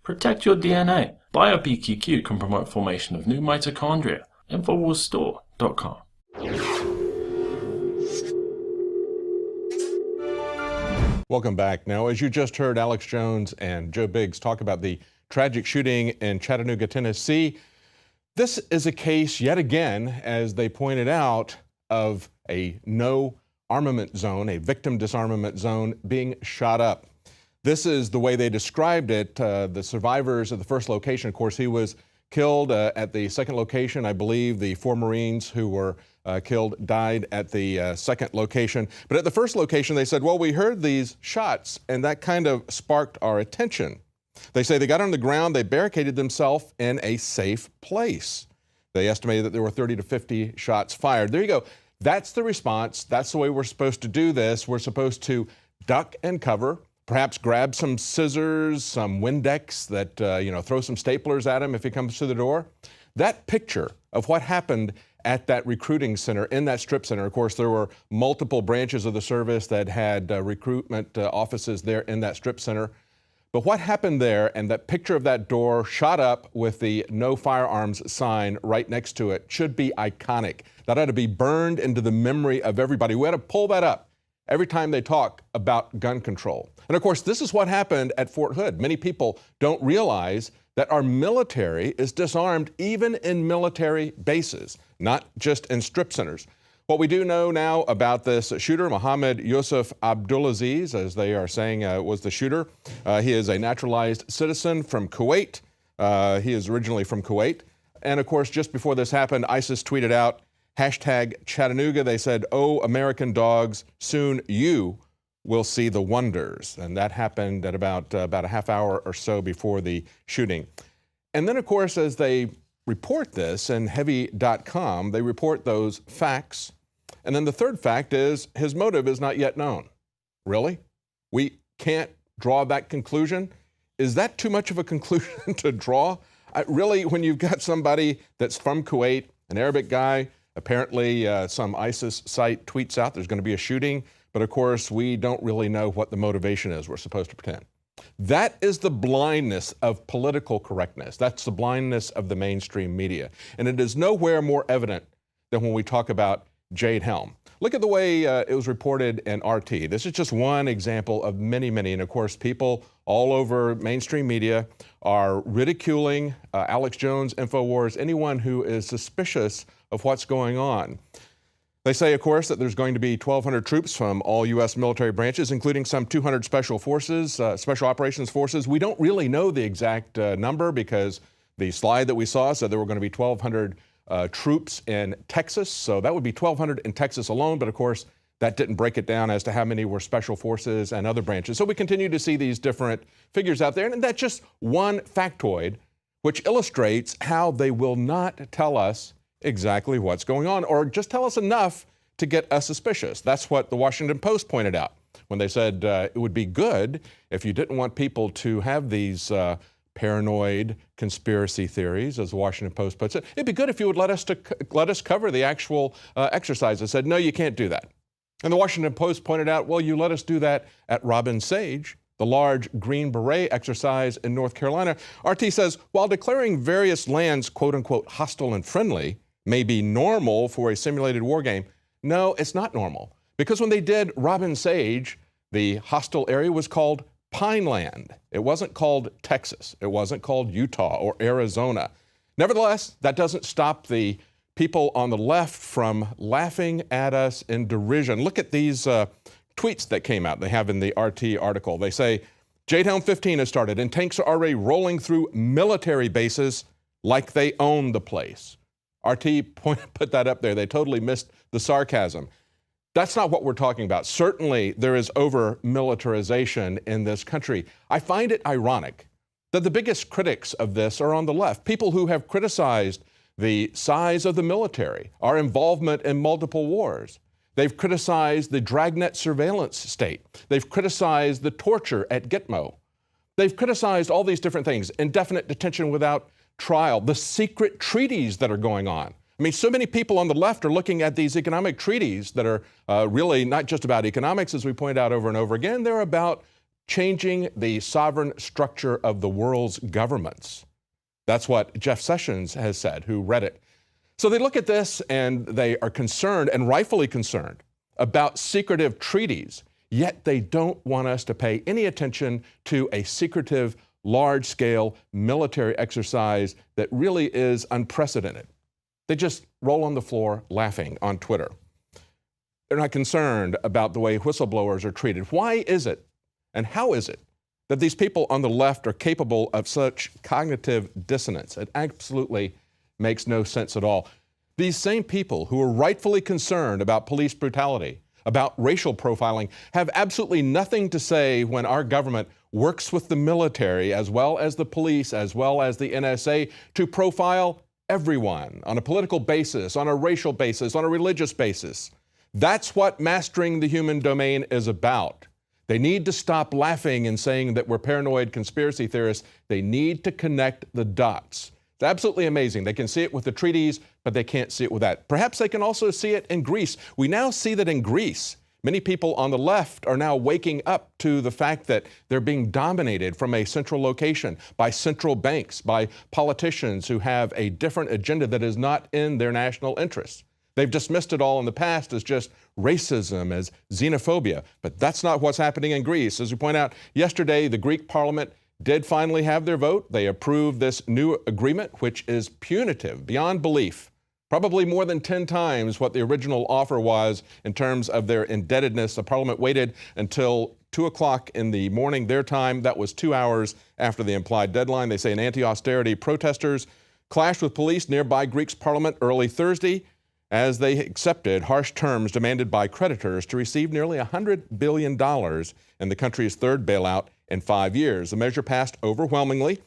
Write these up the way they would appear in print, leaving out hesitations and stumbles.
Protect your DNA. BioPQQ can promote formation of new mitochondria. Infowarsstore.com. Welcome back. Now, as you just heard Alex Jones and Joe Biggs talk about the tragic shooting in Chattanooga, Tennessee, this is a case yet again, as they pointed out, of a no armament zone, a victim disarmament zone being shot up. This is the way they described it. The survivors of the first location, of course, he was killed at the second location. I believe the 4 Marines who were killed died at the second location. But at the first location, they said, well, we heard these shots, and that kind of sparked our attention. They say they got on the ground, they barricaded themselves in a safe place. They estimated that there were 30 to 50 shots fired. There you go. That's the response. That's the way we're supposed to do this. We're supposed to duck and cover, perhaps grab some scissors, some Windex that, throw some staplers at him if he comes to the door. That picture of what happened at that recruiting center, in that strip center, of course, there were multiple branches of the service that had recruitment offices there in that strip center. But what happened there, and that picture of that door shot up with the no firearms sign right next to it, should be iconic. That ought to be burned into the memory of everybody. We ought to pull that up every time they talk about gun control. And of course, this is what happened at Fort Hood. Many people don't realize that our military is disarmed even in military bases, not just in strip centers. What we do know now about this shooter, Mohammed Yusuf Abdulaziz, as they are saying was the shooter. He is a naturalized citizen from Kuwait. He is originally from Kuwait. And of course, just before this happened, ISIS tweeted out, #Chattanooga. They said, "Oh, American dogs, soon you will see the wonders." And that happened at about a half hour or so before the shooting. And then, of course, as they report this in heavy.com, they report those facts. And then the third fact is his motive is not yet known. Really? We can't draw that conclusion? Is that too much of a conclusion to draw? Really, when you've got somebody that's from Kuwait, an Arabic guy, apparently some ISIS site tweets out there's going to be a shooting, but of course we don't really know what the motivation is. We're supposed to pretend. That is the blindness of political correctness. That's the blindness of the mainstream media. And it is nowhere more evident than when we talk about Jade Helm. Look at the way it was reported in RT. This is just one example of many, many. And of course, people all over mainstream media are ridiculing Alex Jones, Infowars, anyone who is suspicious of what's going on. They say, of course, that there's going to be 1,200 troops from all U.S. military branches, including some 200 special forces, special operations forces. We don't really know the exact number because the slide that we saw said there were going to be 1,200 troops in Texas. So that would be 1,200 in Texas alone. But of course, that didn't break it down as to how many were special forces and other branches. So we continue to see these different figures out there. And that's just one factoid which illustrates how they will not tell us exactly what's going on, or just tell us enough to get us suspicious. That's what the Washington Post pointed out when they said it would be good if you didn't want people to have these paranoid conspiracy theories, as the Washington Post puts it. It'd be good if you would let us cover the actual exercise. They said, no, you can't do that. And the Washington Post pointed out, well, you let us do that at Robin Sage, the large Green Beret exercise in North Carolina. RT says, while declaring various lands, quote unquote, hostile and friendly, may be normal for a simulated war game. No, it's not normal. Because when they did Robin Sage, the hostile area was called Pineland. It wasn't called Texas. It wasn't called Utah or Arizona. Nevertheless, that doesn't stop the people on the left from laughing at us in derision. Look at these tweets that came out. They have in the RT article. They say, Jade Helm 15 has started and tanks are already rolling through military bases like they own the place. RT put that up there. They totally missed the sarcasm. That's not what we're talking about. Certainly, there is over-militarization in this country. I find it ironic that the biggest critics of this are on the left, people who have criticized the size of the military, our involvement in multiple wars. They've criticized the dragnet surveillance state. They've criticized the torture at Gitmo. They've criticized all these different things, indefinite detention without trial, the secret treaties that are going on. I mean, so many people on the left are looking at these economic treaties that are really not just about economics, as we point out over and over again. They're about changing the sovereign structure of the world's governments. That's what Jeff Sessions has said, who read it. So they look at this and they are concerned, and rightfully concerned, about secretive treaties, yet they don't want us to pay any attention to a secretive, large-scale military exercise that really is unprecedented. They just roll on the floor laughing on Twitter. They're not concerned about the way whistleblowers are treated. Why is it, and how is it, that these people on the left are capable of such cognitive dissonance? It absolutely makes no sense at all. These same people who are rightfully concerned about police brutality, about racial profiling, have absolutely nothing to say when our government works with the military as well as the police, as well as the NSA, to profile everyone on a political basis, on a racial basis, on a religious basis. That's what mastering the human domain is about. They need to stop laughing and saying that we're paranoid conspiracy theorists. They need to connect the dots. It's absolutely amazing. They can see it with the treaties, but they can't see it with that. Perhaps they can also see it in Greece. We now see that in Greece, many people on the left are now waking up to the fact that they're being dominated from a central location by central banks, by politicians who have a different agenda that is not in their national interests. They've dismissed it all in the past as just racism, as xenophobia, but that's not what's happening in Greece. As we point out, yesterday, the Greek parliament did finally have their vote. They approved this new agreement, which is punitive beyond belief, probably more than 10 times what the original offer was in terms of their indebtedness. The parliament waited until 2 o'clock in the morning, their time. That was 2 hours after the implied deadline. They say an anti-austerity protesters clashed with police nearby Greek's parliament early Thursday as they accepted harsh terms demanded by creditors to receive nearly $100 billion in the country's third bailout in 5 years. The measure passed overwhelmingly.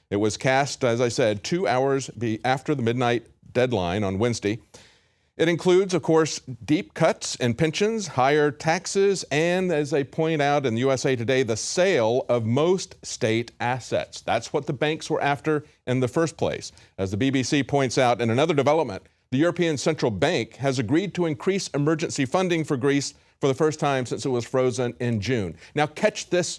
It was cast, as I said, 2 hours after the midnight deadline on Wednesday. It includes, of course, deep cuts in pensions, higher taxes, and, as they point out in USA Today, the sale of most state assets. That's what the banks were after in the first place. As the BBC points out in another development, the European Central Bank has agreed to increase emergency funding for Greece for the first time since it was frozen in June. Now catch this,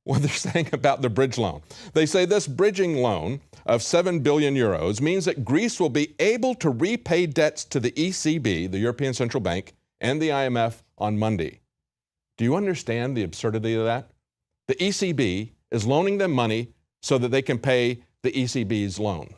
what they're saying about the bridge loan. They say this bridging loan of 7 billion euros means that Greece will be able to repay debts to the ECB, the European Central Bank, and the IMF on Monday. Do you understand the absurdity of that? The ECB is loaning them money so that they can pay the ECB's loan.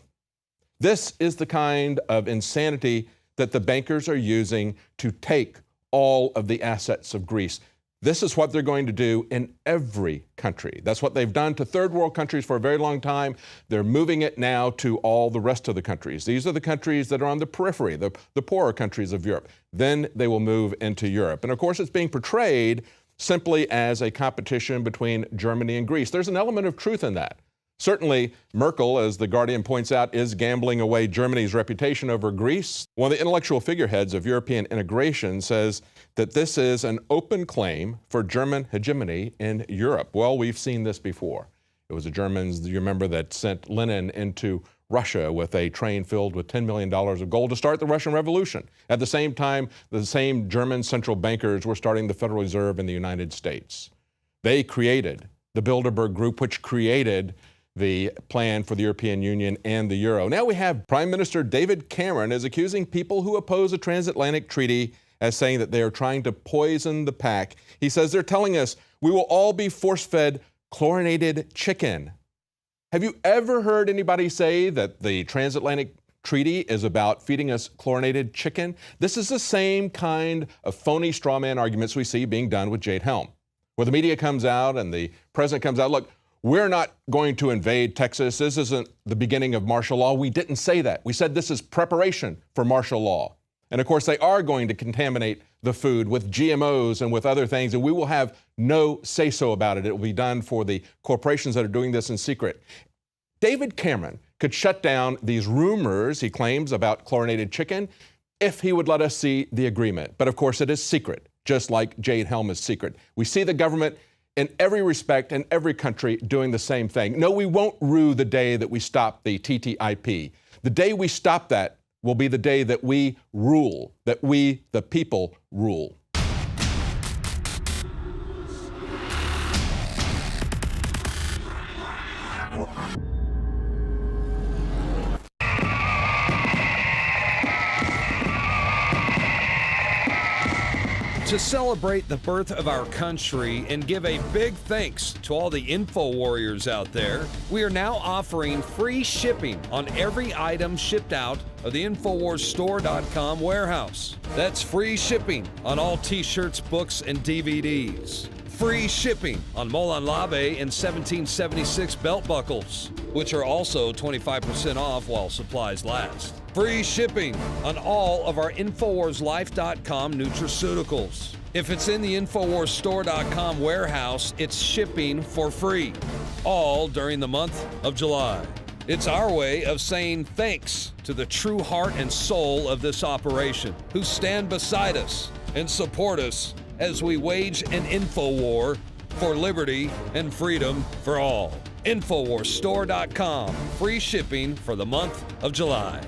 This is the kind of insanity that the bankers are using to take all of the assets of Greece. This is what they're going to do in every country. That's what they've done to third world countries for a very long time. They're moving it now to all the rest of the countries. These are the countries that are on the periphery, the poorer countries of Europe. Then they will move into Europe. And of course, it's being portrayed simply as a competition between Germany and Greece. There's an element of truth in that. Certainly, Merkel, as The Guardian points out, is gambling away Germany's reputation over Greece. One of the intellectual figureheads of European integration says that this is an open claim for German hegemony in Europe. Well, we've seen this before. It was the Germans, you remember, that sent Lenin into Russia with a train filled with $10 million of gold to start the Russian Revolution. At the same time, the same German central bankers were starting the Federal Reserve in the United States. They created the Bilderberg Group, which created the plan for the European Union and the euro. Now we have Prime Minister David Cameron is accusing people who oppose a transatlantic treaty as saying that they are trying to poison the pack. He says they're telling us we will all be force-fed chlorinated chicken. Have you ever heard anybody say that the transatlantic treaty is about feeding us chlorinated chicken? This is the same kind of phony straw man arguments we see being done with Jade Helm, where the media comes out and the president comes out, look, we're not going to invade Texas. This isn't the beginning of martial law. We didn't say that. We said this is preparation for martial law. And of course, they are going to contaminate the food with GMOs and with other things, and we will have no say-so about it. It will be done for the corporations that are doing this in secret. David Cameron could shut down these rumors, he claims, about chlorinated chicken if he would let us see the agreement. But of course, it is secret, just like Jade Helm is secret. We see the government in every respect in every country doing the same thing. No, we won't rue the day that we stop the TTIP. The day we stop that will be the day that we rule, that we, the people, rule. To celebrate the birth of our country and give a big thanks to all the info warriors out there, we are now offering free shipping on every item shipped out of the InfowarsStore.com warehouse. That's free shipping on all t-shirts, books, and DVDs. Free shipping on Molon Labe and 1776 belt buckles, which are also 25% off while supplies last. Free shipping on all of our InfowarsLife.com nutraceuticals. If it's in the InfowarsStore.com warehouse, it's shipping for free, all during the month of July. It's our way of saying thanks to the true heart and soul of this operation, who stand beside us and support us as we wage an info war for liberty and freedom for all. InfowarsStore.com, free shipping for the month of July.